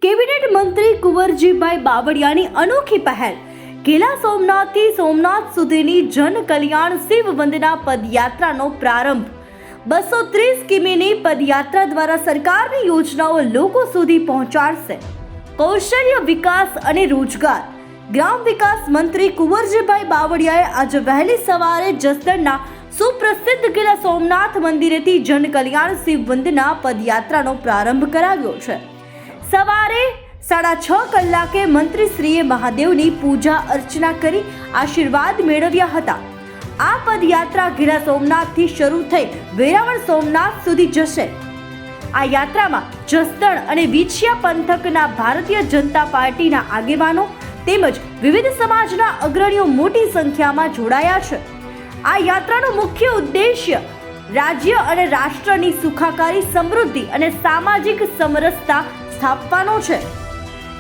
Cabinet મંત્રી કુંવરજીભાઈ બાવળિયાની અનોખી પહેલ ગેલા સોમનાથથી સોમનાથ સુધીની જન કલ્યાણ શિવ વંદના પદયાત્રાનો પ્રારંભ 230 કિમીની પદયાત્રા દ્વારા સરકારની યોજનાઓ લોકો સુધી પહોંચાડશે। કૌશલ્ય વિકાસ અને રોજગાર ગ્રામ વિકાસ મંત્રી કુંવરજીભાઈ બાવળિયાએ આજે વહેલી સવારે જસદણના સુપ્રસિદ્ધ ગેલા સોમનાથ મંદિરેથી જન કલ્યાણ શિવ વંદના પદયાત્રાનો પ્રારંભ કરાવ્યો છે। સવારે 6:30 કલાકે મંત્રીશ્રીએ મહાદેવની પૂજા અર્ચના કરી આશીર્વાદ મેળવ્યા હતા। આ પદયાત્રા ગીરા સોમનાથથી શરૂ થઈ વેરાવળ સોમનાથ સુધી જશે। આ યાત્રામાં જસદણ અને વિછિયા પંથકના ભારતીય જનતા પાર્ટીના આગેવાનો તેમજ વિવિધ સમાજના અગ્રણીઓ મોટી સંખ્યામાં જોડાયા છે। આ યાત્રાનો મુખ્ય ઉદ્દેશ્ય રાજ્ય અને રાષ્ટ્રની સુખાકારી, સમૃદ્ધિ અને સામાજિક સમરસતા સ્થાપવાનો છે।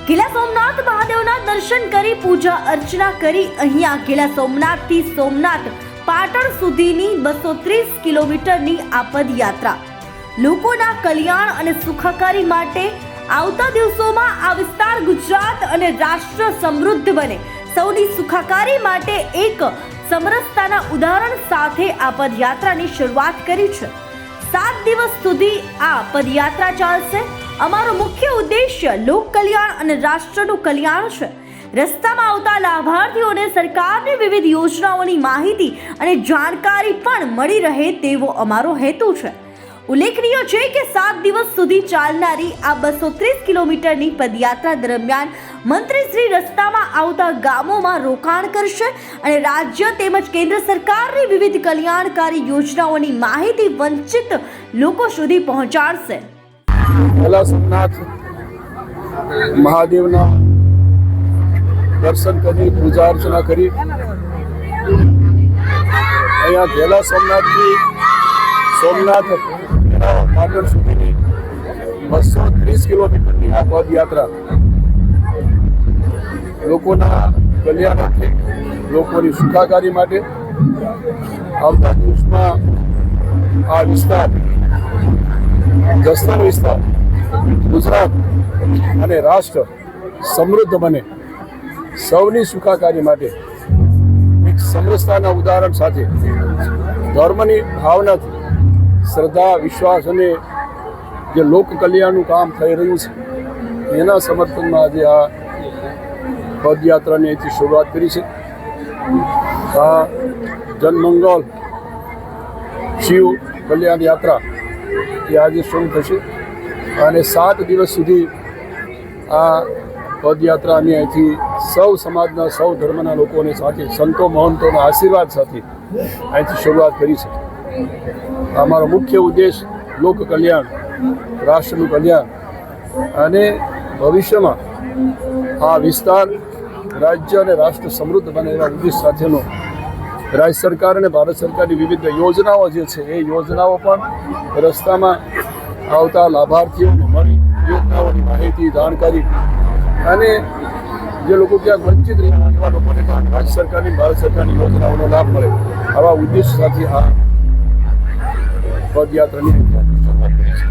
ગેલા સોમનાથ મહાદેવના દર્શન કરી પૂજા અર્ચના કરી અહીંયા ગેલા સોમનાથથી સોમનાથ પાટણ સુધીની 230 કિલોમીટરની આ પદયાત્રા લોકોના કલ્યાણ અને સુખાકારી માટે આવતા દિવસોમાં આ વિસ્તાર ગુજરાત અને રાષ્ટ્ર સમૃદ્ધ બને, સૌની સુખાકારી માટે એક સમરસતાના ઉદાહરણ સાથે આ પદયાત્રાની શરૂઆત કરી છે। 7 દિવસ સુધી આ પદયાત્રા ચાલશે। અમારો મુખ્ય ઉદ્દેશ્ય લોક કલ્યાણ અને રાષ્ટ્રનું કલ્યાણ છે। રસ્તામાં આવતા લાભાર્થીઓને સરકારની વિવિધ યોજનાઓની માહિતી અને જાણકારી પણ મળી રહે તેવો અમારો હેતુ છે। ઉલ્લેખનીય છે કે 7 દિવસ સુધી ચાલનારી આ 230 કિલોમીટરની પદયાત્રા દરમિયાન મંત્રીશ્રી રસ્તામાં આવતા ગામોમાં રોકાણ કરશે અને રાજ્ય તેમજ કેન્દ્ર સરકારની વિવિધ કલ્યાણકારી યોજનાઓની માહિતી વંચિત લોકો સુધી પહોંચાડશે। ગેલા સોમનાથ મહાદેવના દર્શન કરી પૂજા અર્ચના કરી અહીંયા ગેલા સોમનાથથી સોમનાથ પાટણ સુધીની 230 કિલોમીટરની આ પદયાત્રા લોકોના કલ્યાણ, લોકોની સુખાકારી માટે આવતા દિવસમાં આ વિસ્તાર જસદણ વિસ્તાર ગુજરાત અને રાષ્ટ્ર સમૃદ્ધ બને, સૌની સુખાકારી માટે એક સમરસતાના ઉદાહરણ સાથે ધર્મની ભાવનાથી શ્રદ્ધા, વિશ્વાસ અને જે લોક કલ્યાણનું કામ થઈ રહ્યું છે એના સમર્થનમાં આજે આ પદયાત્રાની અહીંથી શરૂઆત કરી છે। આ જનમંગલ શિવ કલ્યાણ યાત્રા એ આજે શરૂ થશે અને 7 દિવસ સુધી આ પદયાત્રાની અહીંથી સૌ સમાજના, સૌ ધર્મના લોકોને સાથે સંતો મહંતોના આશીર્વાદ સાથે અહીંથી શરૂઆત કરી છે। અમારો મુખ્ય ઉદ્દેશ લોક કલ્યાણ, રાષ્ટ્રનું કલ્યાણ અને ભવિષ્યમાં આ વિસ્તાર રાજ્ય અને રાષ્ટ્ર સમૃદ્ધ બને એવા ઉદ્દેશ સાથેનો રાજ્ય સરકાર અને ભારત સરકારની વિવિધ યોજનાઓ જે છે એ યોજનાઓ પણ રસ્તામાં આવતા લાભાર્થીઓને મળી યોજનાઓની માહિતી, જાણકારી અને જે લોકો ક્યાંક વંચિત રહ્યા એવા લોકોને પણ રાજ્ય સરકારની, ભારત સરકારની યોજનાઓનો લાભ મળે આવા ઉદ્દેશ સાથે આ પદયાત્રાની શરૂઆત કરી છે।